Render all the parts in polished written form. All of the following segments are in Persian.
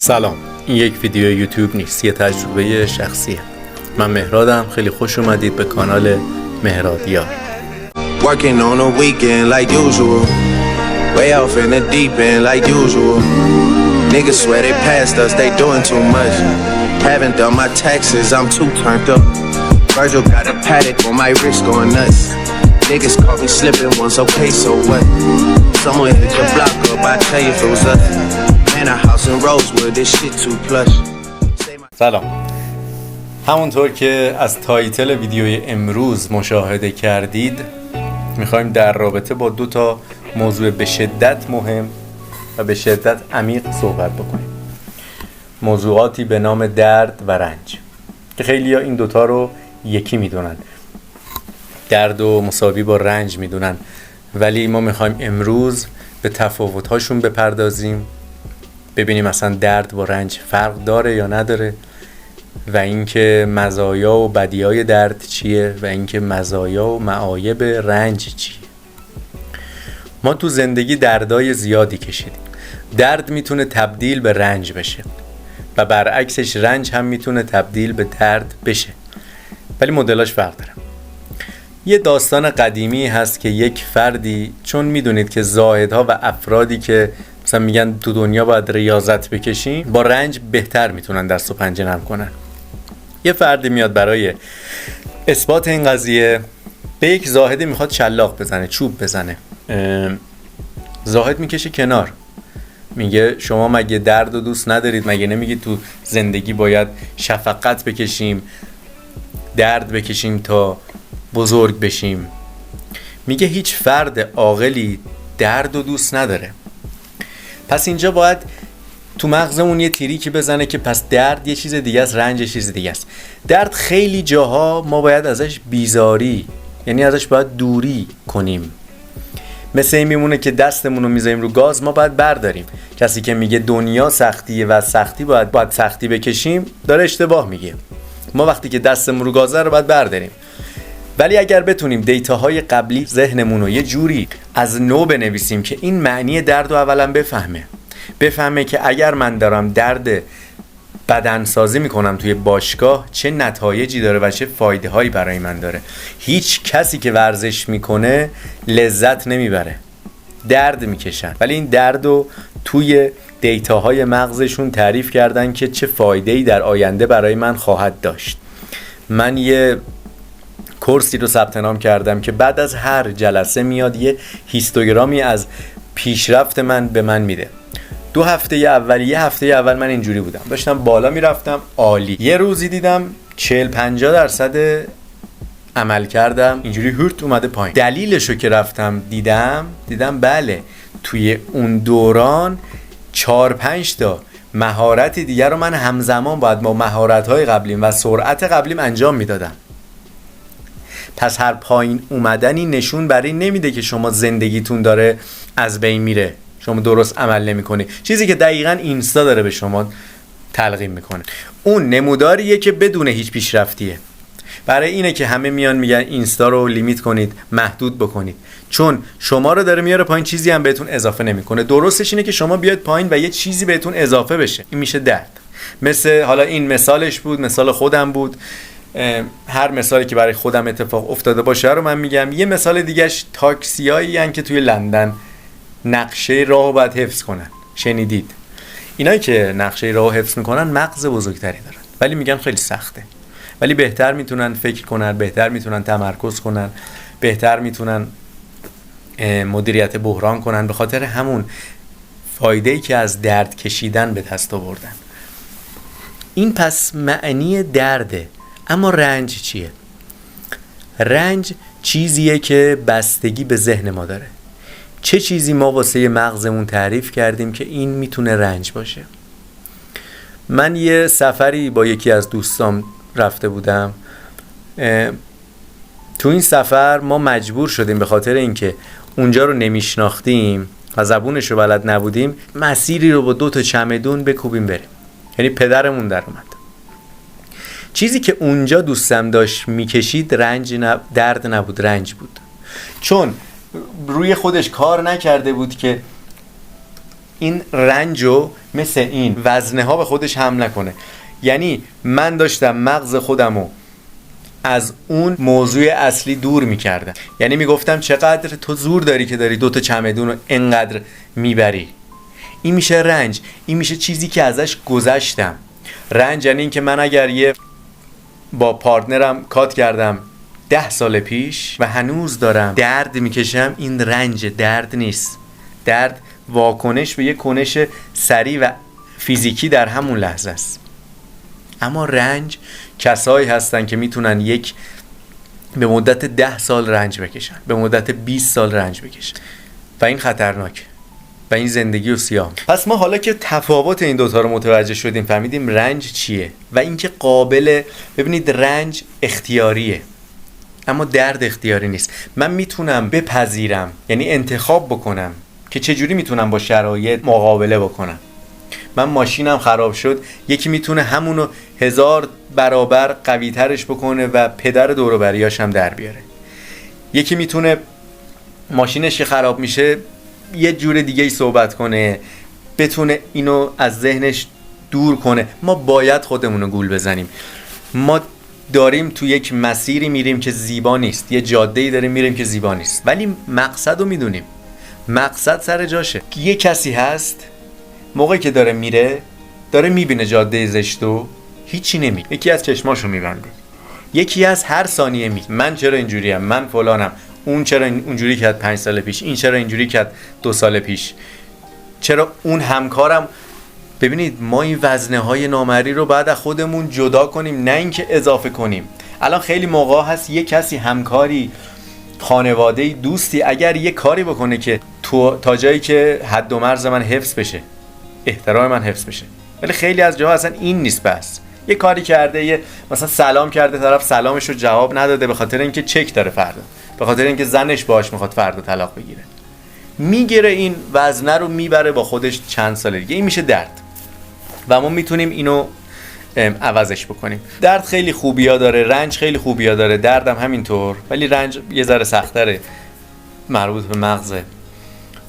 سلام، این یک ویدیو یوتیوب نیست، یه تجربه شخصیه. من مهرادم، خیلی خوش اومدید به کانال مهرادیار. Working on a weekend like usual. Way off in the deep end like usual. Niggas swear they passed us, they doing too much. Haven't done my taxes, I'm too turned up. Virgil got a paddock on my wrist going nuts. Niggas caught me slipping once, okay, so what? Someone hit your block up, I tell you if it was us. Man, a house in Rosewood, this shit too plush. سلام. همونطور که از تایتل ویدیوی امروز مشاهده کردید، میخوایم در رابطه با دو تا موضوع به شدت مهم و به شدت عمیق صحبت بکنیم. موضوعاتی به نام درد و رنج که خیلی ها این دوتا رو یکی میدونن، درد و مساوی با رنج میدونن، ولی ما میخوایم امروز به تفاوت‌هاشون بپردازیم، ببینیم اصلا درد با رنج فرق داره یا نداره و اینکه مزایا و بدیهای درد چیه و اینکه مزایا و معایب رنج چیه. ما تو زندگی دردای زیادی کشیدیم. درد میتونه تبدیل به رنج بشه و برعکسش رنج هم میتونه تبدیل به درد بشه، ولی مدلاش فرق داره. یه داستان قدیمی هست که یک فردی، چون میدونید که زاهدها و افرادی که مثلا میگن تو دنیا باید ریاضت بکشیم، با رنج بهتر میتونن دست و پنجه نرم کنن. یه فردی میاد برای اثبات این قضیه به یک زاهدی میخواد شلاق بزنه، چوب بزنه. زاهد میکشه کنار، میگه شما مگه درد و دوست ندارید؟ مگه نمیگید تو زندگی باید شفقت بکشیم، درد بکشیم تا بزرگ بشیم؟ میگه هیچ فرد عاقلی درد و دوست نداره. پس اینجا باید تو مغزمون یه تریکی بزنه که پس درد یه چیز دیگه است، رنج یه چیز دیگه است. درد خیلی جاها ما باید ازش بیزاری، یعنی ازش باید دوری کنیم. مثل این میمونه که دستمون رو میذاریم رو گاز، ما باید برداریم. کسی که میگه دنیا سختیه و سختی باید سختی بکشیم داره اشتباه میگه. ما وقتی که دستمون رو گازه رو باید برداریم. ولی اگر بتونیم دیتاهای قبلی ذهنمون رو یه جوری از نو بنویسیم که این معنی درد رو اولا بفهمه که اگر من دارم درد بدنسازی میکنم توی باشگاه چه نتایجی داره و چه فایده هایی برای من داره. هیچ کسی که ورزش میکنه لذت نمیبره، درد میکشن، ولی این درد رو توی دیتاهای مغزشون تعریف کردن که چه فایده‌ای در آینده برای من خواهد داشت. من یه کورسی رو ثبت نام کردم که بعد از هر جلسه میاد یه هیستوگرامی از پیشرفت من به من میده. یه هفته اول من اینجوری بودم، داشتم بالا میرفتم، عالی. یه روزی دیدم 40-50% عمل کردم اینجوری هورت اومده پایین. دلیلشو که رفتم دیدم بله، توی اون دوران 4-5 تا مهارت دیگر رو من همزمان باید با مهارت‌های قبلیم و سرعت قبلیم انجام میدادم. پس هر پایین اومدنی نشون برای نمیده که شما زندگیتون داره از بین میره، شما درست عمل نمی کنی. چیزی که دقیقاً اینستا داره به شما تلقین میکنه، اون نموداریه که بدون هیچ پیشرفتیه. برای اینه که همه میان میگن اینستا رو لیمیت کنید، محدود بکنید، چون شما رو داره میاره پایین، چیزی هم بهتون اضافه نمیکنه. درستش اینه که شما بیاید پایین و یه چیزی بهتون اضافه بشه. این میشه درد. مثل حالا این مثالش بود، مثال خودم بود. هر مثالی که برای خودم اتفاق افتاده باشه رو من میگم. یه مثال دیگهش تاکسیایی هستن که توی لندن نقشه راهو باید حفظ کنن. شنیدید؟ اینایی که نقشه راهو حفظ میکنن مغز بزرگتری دارن، ولی میگن خیلی سخته. ولی بهتر میتونن فکر کنن، بهتر میتونن تمرکز کنن، بهتر میتونن مدیریت بحران کنن، به خاطر همون فایده‌ای که از درد کشیدن به دست آوردن. این پس معنی درده. اما رنج چیه؟ رنج چیزیه که بستگی به ذهن ما داره. چه چیزی ما واسه مغزمون تعریف کردیم که این میتونه رنج باشه؟ من یه سفری با یکی از دوستام رفته بودم. تو این سفر ما مجبور شدیم به خاطر اینکه اونجا رو نمیشناختیم و زبونش رو بلد نبودیم، مسیری رو با 2 تا چمدون بکوبیم بریم. یعنی پدرمون در اومد. چیزی که اونجا دوستم داشت میکشید درد نبود، رنج بود. چون روی خودش کار نکرده بود که این رنجو مثل این وزنه ها به خودش حمل نکنه. یعنی من داشتم مغز خودمو از اون موضوع اصلی دور میکردم. یعنی میگفتم چقدر تو زور داری که داری 2 چمدون رو انقدر میبری. این میشه رنج. این میشه چیزی که ازش گذشتم. رنج یعنی این که من اگر با پارتنرم کات کردم 10 سال پیش و هنوز دارم درد میکشم، این رنج، درد نیست. درد واکنش به یک کنش سریع و فیزیکی در همون لحظه است. اما رنج کسایی هستن که میتونن به مدت 10 سال رنج بکشن، به مدت 20 سال رنج بکشن و این خطرناک و این زندگی رو سیاه. پس ما حالا که تفاوت این دوتا رو متوجه شدیم، فهمیدیم رنج چیه و اینکه ببینید رنج اختیاریه اما درد اختیاری نیست. من میتونم بپذیرم، یعنی انتخاب بکنم که چجوری میتونم با شرایط مقابله بکنم. من ماشینم خراب شد، یکی میتونه همونو 1000 برابر قوی ترش بکنه و پدر دور و بریاش هم در بیاره. یکی میتونه ماشینش که خراب میشه یه جور دیگه ای صحبت کنه، بتونه اینو از ذهنش دور کنه. ما باید خودمونو گول بزنیم. ما داریم تو یک مسیری میریم که زیبا نیست، یه جاده‌ای داریم میریم که زیبا نیست، ولی مقصد رو میدونیم، مقصد سر جاشه. یه کسی هست موقعی که داره میره، داره میبینه جاده زشتو، هیچی نمیگه، یکی از چشماشو میبنده، یکی از هر ثانیه میگه من چرا اینجوریم، من فلانم، اون چرا اونجوری کرد 5 سال پیش، این چرا اینجوری کرد 2 سال پیش، چرا اون همکارم. ببینید ما این وزنه های نامری رو بعد از خودمون جدا کنیم، نه اینکه اضافه کنیم. الان خیلی موقع هست یه کسی، همکاری، خانواده‌ای، دوستی، اگر یه کاری بکنه که تا جایی که حد و مرز من حفظ بشه، احترام من حفظ بشه، ولی خیلی از جاها اصلا این نیست. بس یه کاری کرده، مثلا سلام کرده، طرف سلامش رو جواب نداده به خاطر اینکه چک داره فردا، به خاطر اینکه زنش باهاش میخواد فردا طلاق بگیره، میگیره این وزنه رو میبره با خودش چند سال دیگه. این میشه درد و ما میتونیم اینو عوضش بکنیم. درد خیلی خوبیا داره، رنج خیلی خوبیا داره، دردم همینطور، ولی رنج یه ذره سخت‌تره، مربوط به مغزه.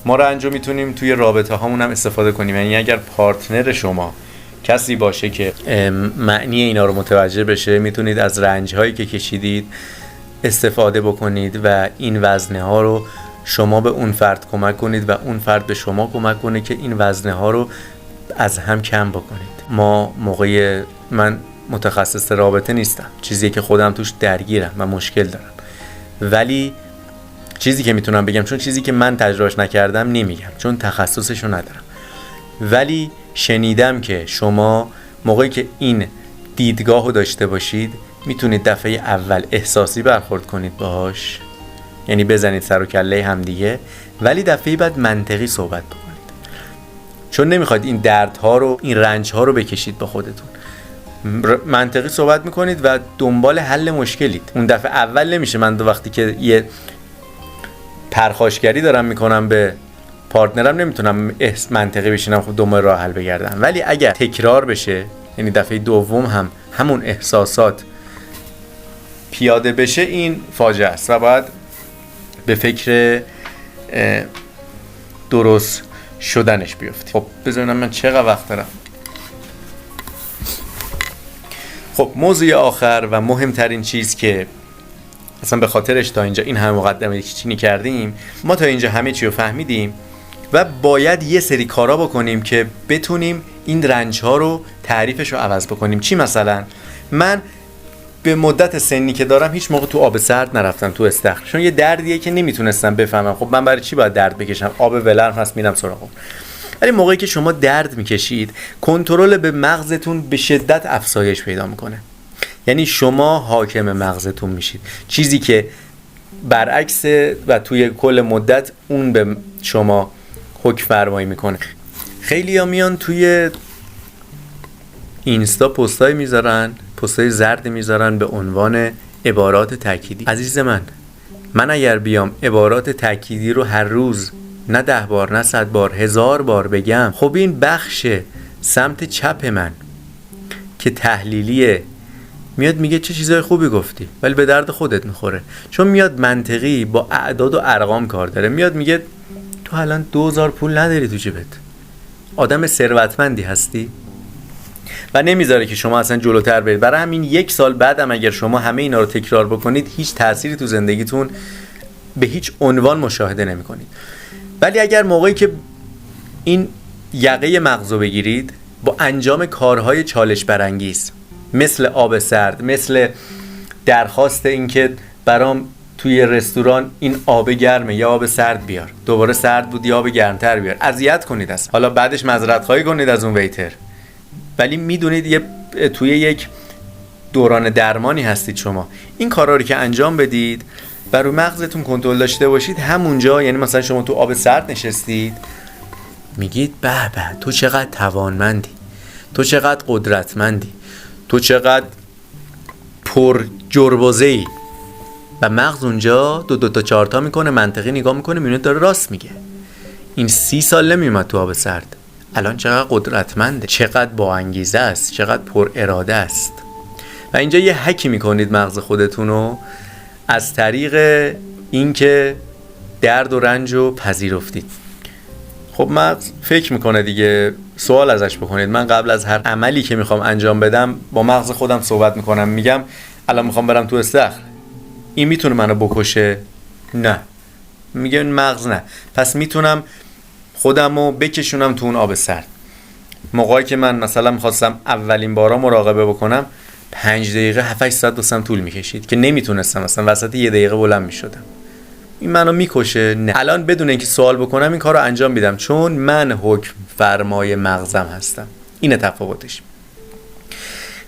ما رنج رو میتونیم توی رابطه هامون هم استفاده کنیم. یعنی اگر پارتنر شما کسی باشه که معنی اینا رو متوجه بشه، میتونید از رنج هایی که کشیدید استفاده بکنید و این وزنه ها رو شما به اون فرد کمک کنید و اون فرد به شما کمک کنه که این وزنه ها رو از هم کم بکنید. من متخصص رابطه نیستم، چیزی که خودم توش درگیرم و مشکل دارم، ولی چیزی که میتونم بگم، چون چیزی که من تجربهش نکردم نمیگم، چون تخصصشو ندارم، ولی شنیدم که شما موقعی که این دیدگاه رو داشته باشید میتونید دفعه اول احساسی برخورد کنید باهاش، یعنی بزنید سر و کله هم دیگه، ولی دفعه بعد منطقی صحبت بکنید، چون نمیخواید این دردها رو، این رنجها رو بکشید با خودتون. منطقی صحبت میکنید و دنبال حل مشکلید. اون دفعه اول نمیشه. من وقتی که یه پرخاشگری دارم میکنم به پارتنرم نمیتونم منطقی بشینم خب دنبال راه حل بگردم، ولی اگر تکرار بشه، یعنی دفعه دوم هم همون احساسات پیاده بشه، این فاجعه است و باید به فکر درست شدنش بیفتی. خب بذارینم من چقدر وقت دارم. خب موضوع آخر و مهمترین چیز که اصلا به خاطرش تا اینجا این همه مقدمه چینی کردیم، ما تا اینجا همه چی رو فهمیدیم و باید یه سری کارا بکنیم که بتونیم این رنج ها رو تعریفش رو عوض بکنیم. چی مثلا؟ من به مدت سنی که دارم هیچ موقع تو آب سرد نرفتم، تو استخر، چون یه دردیه که نمیتونستم بفهمم خب من برای چی باید درد بکشم، آب ولرم هست میرم سراغ اون. ولی موقعی که شما درد میکشید، کنترل به مغزتون به شدت افزایش پیدا میکنه، یعنی شما حاکم مغزتون میشید، چیزی که برعکس و توی کل مدت اون به شما حکم فرمایی میکنه. خیلی ها میان توی اینستا پستای میذارن، پستای زرد میذارن به عنوان عبارات تأکیدی. عزیز من اگر بیام عبارات تأکیدی رو هر روز نه 10 بار نه 100 بار 1000 بار بگم، خب این بخش سمت چپ من که تحلیلیه میاد میگه چه چیزای خوبی گفتی، ولی به درد خودت میخوره، چون میاد منطقی با اعداد و ارقام کار داره. میاد میگه تو الان 2000 پول نداری تو جیبت، آدم ثروتمندی هستی؟ و نمیذاره که شما اصلا جلوتر برید. برای همین 1 سال بعدم اگر شما همه اینا رو تکرار بکنید هیچ تأثیری تو زندگیتون به هیچ عنوان مشاهده نمی‌کنید. ولی اگر موقعی که این یقه مغزو بگیرید با انجام کارهای چالش برانگیز مثل آب سرد، مثل درخواست این که برام توی رستوران این آب گرمه یا آب سرد بیار، دوباره سرد بود یا آب گرمتر بیار، اذیت کنید اصلا. حالا بعدش معذرت خواهی کنید از اون ویتر، ولی میدونید توی یک دوران درمانی هستید شما. این کارا رو که انجام بدید و رو مغزتون کنترل داشته باشید، همونجا یعنی مثلا شما تو آب سرد نشستید میگید به به تو چقدر توانمندی، تو چقدر قدرتمندی، تو چقدر پر جربوزه‌ای، و مغز اونجا 2 تا 4 تا میکنه، منطقی نگاه میکنه، میبینه داره راست میگه. این 30 سال نمیومد تو آب سرد، الان چقدر قدرتمنده، چقدر با انگیزه است، چقدر پر اراده است. و اینجا یه هکی میکنید مغز خودتونو از طریق اینکه درد و رنج رو پذیرفتید. خب مغز فکر میکنه دیگه، سوال ازش بکنید. من قبل از هر عملی که میخوام انجام بدم با مغز خودم صحبت میکنم، میگم الان میخوام برم تو استخر، این میتونه منو بکشه؟ نه. میگه این مغز نه، پس میتونم خودمو بکشونم تو اون آب سرد. موقعی که من مثلا میخواستم اولین بارا مراقبه بکنم 5 دقیقه 7-8 ساعت دوستم طول میکشید که نمیتونستم، مثلا وسط 1 دقیقه بلند میشدم. این منو میکشه؟ نه. الان بدون اینکه سوال بکنم این کارو انجام میدم، چون من حکم فرمای مغزم هستم. اینه تفاوتش.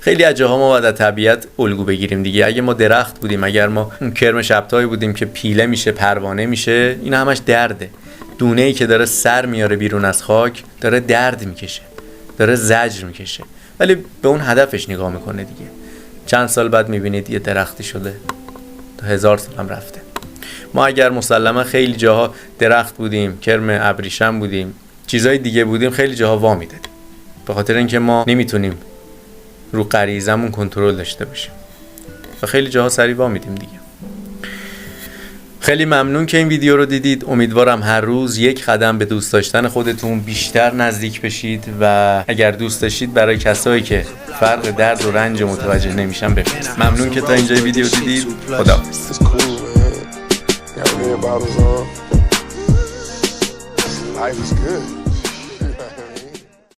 خیلی از جاها ما باید از طبیعت الگو بگیریم دیگه. اگه ما درخت بودیم، اگر ما کرم شبتایی بودیم که پیله میشه، پروانه میشه، این همش درده. دونه‌ای که داره سر میاره بیرون از خاک داره درد میکشه، داره زجر میکشه، ولی به اون هدفش نگاه میکنه دیگه. چند سال بعد میبینید یه درختی شده، تا 1000 سال هم رفته. ما اگر مسلما خیلی جاها درخت بودیم، کرم ابریشم بودیم، چیزای دیگه بودیم، خیلی جاها وا میدادیم، به خاطر اینکه ما نمیتونیم رو غریزمون کنترل داشته باشیم و خیلی جاها سریع وا میدیم دیگه. خیلی ممنون که این ویدیو رو دیدید. امیدوارم هر روز 1 قدم به دوست داشتن خودتون بیشتر نزدیک بشید و اگر دوست داشتید برای کسایی که فرق درد و رنج متوجه نمیشن بفرستید. ممنون که تا اینجای ویدیو دیدید. خدا. Life is good.